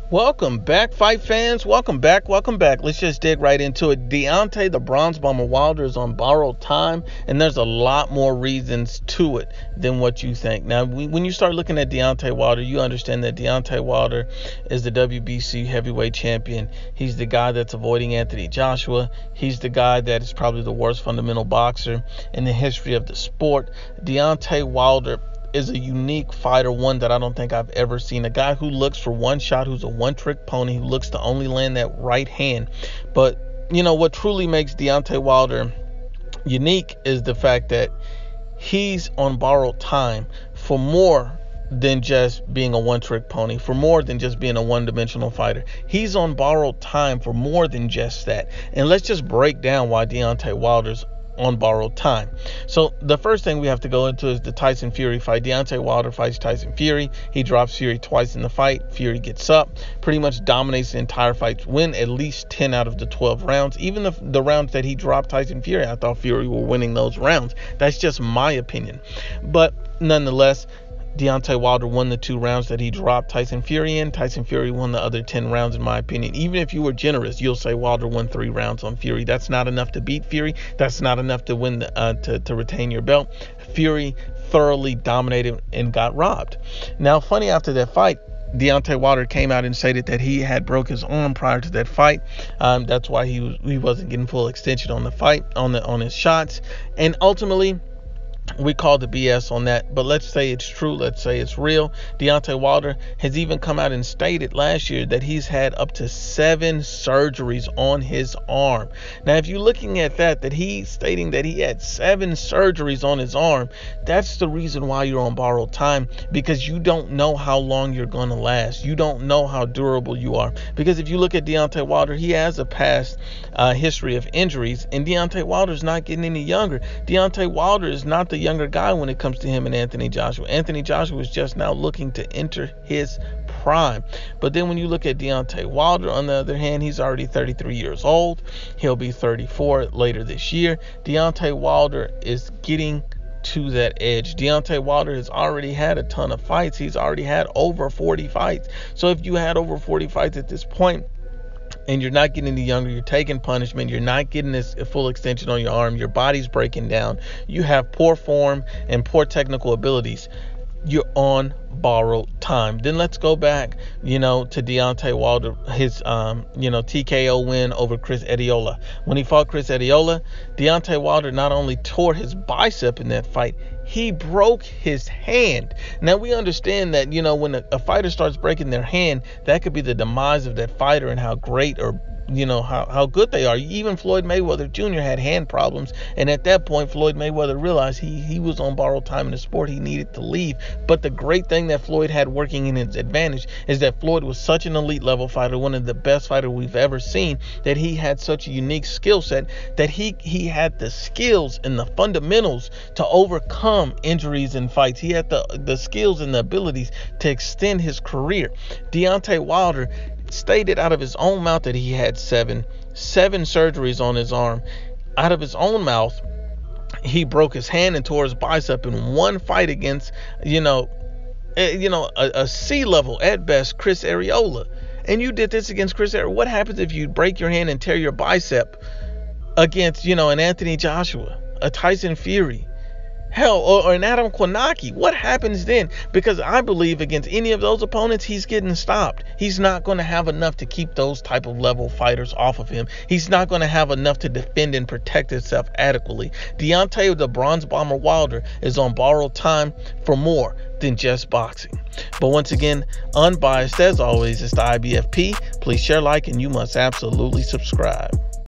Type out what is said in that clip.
Welcome back, fight fans. Welcome back. Let's just dig right into it. Deontay, the Bronze Bomber Wilder, is on borrowed time, and there's a lot more reasons to it than what you think. Now, when you start looking at Deontay Wilder, you understand that Deontay Wilder is the WBC heavyweight champion. He's the guy that's avoiding Anthony Joshua. He's the guy that is probably the worst fundamental boxer in the history of the sport. Deontay Wilder is a unique fighter, one that I don't think I've ever seen. A guy who looks for one shot, who's a one-trick pony, who looks to only land that right hand. But, what truly makes Deontay Wilder unique is the fact that he's on borrowed time for more than just being a one-trick pony, for more than just being a one-dimensional fighter. He's on borrowed time for more than just that. And let's just break down why Deontay Wilder's on borrowed time. So the first thing we have to go into is the Tyson Fury fight. Deontay Wilder fights Tyson Fury. He drops Fury twice in the fight. Fury gets up, pretty much dominates the entire fight, win at least 10 out of the 12 rounds. Even the rounds that he dropped Tyson Fury, I thought Fury were winning those rounds. That's just my opinion. But nonetheless, Deontay Wilder won the 2 rounds that he dropped Tyson Fury in. Tyson Fury won the other 10 rounds, in my opinion. Even if you were generous, you'll say Wilder won 3 rounds on Fury. That's not enough to beat Fury. That's not enough to win to retain your belt. Fury thoroughly dominated and got robbed. Now, funny, after that fight, Deontay Wilder came out and stated that he had broke his arm prior to that fight. That's why he wasn't getting full extension on the fight, on his shots, and ultimately we called the BS on that. But let's say it's true. Let's say it's real. Deontay Wilder has even come out and stated last year that he's had up to 7 surgeries on his arm. Now, if you're looking at that he's stating that he had 7 surgeries on his arm, that's the reason why you're on borrowed time, because you don't know how long you're going to last. You don't know how durable you are. Because if you look at Deontay Wilder, he has a past history of injuries, and Deontay Wilder's not getting any younger. Deontay Wilder is not the younger guy when it comes to him and Anthony Joshua. Anthony Joshua is just now looking to enter his prime. But then when you look at Deontay Wilder, on the other hand, he's already 33 years old. He'll be 34 later this year. Deontay Wilder is getting to that edge. Deontay Wilder has already had a ton of fights. He's already had over 40 fights. So if you had over 40 fights at this point, and you're not getting any younger, you're taking punishment, you're not getting this full extension on your arm, your body's breaking down, you have poor form and poor technical abilities, you're on borrowed time. Then let's go back, to Deontay Wilder, his, TKO win over Chris Ediola. When he fought Chris Ediola, Deontay Wilder not only tore his bicep in that fight, he broke his hand. Now, we understand that, when a fighter starts breaking their hand, that could be the demise of that fighter and how great or how good they are. Even Floyd Mayweather Jr. had hand problems, and at that point Floyd Mayweather realized he was on borrowed time in the sport. He needed to leave. But the great thing that Floyd had working in his advantage is that Floyd was such an elite level fighter, one of the best fighters we've ever seen, that he had such a unique skill set that he had the skills and the fundamentals to overcome injuries in fights. He had the skills and the abilities to extend his career. Deontay Wilder stated out of his own mouth that he had seven surgeries on his arm. Out of his own mouth, he broke his hand and tore his bicep in one fight against, a C-level at best Chris Arreola. And you did this against Chris Arreola. What happens if you break your hand and tear your bicep against, an Anthony Joshua, a Tyson Fury? Hell, or an Adam Kwanaki? What happens then? Because I believe against any of those opponents, he's getting stopped. He's not going to have enough to keep those type of level fighters off of him. He's not going to have enough to defend and protect himself adequately. Deontay, the Bronze Bomber Wilder, is on borrowed time for more than just boxing. But once again, unbiased as always, it's the IBFP. Please share, like, and you must absolutely subscribe.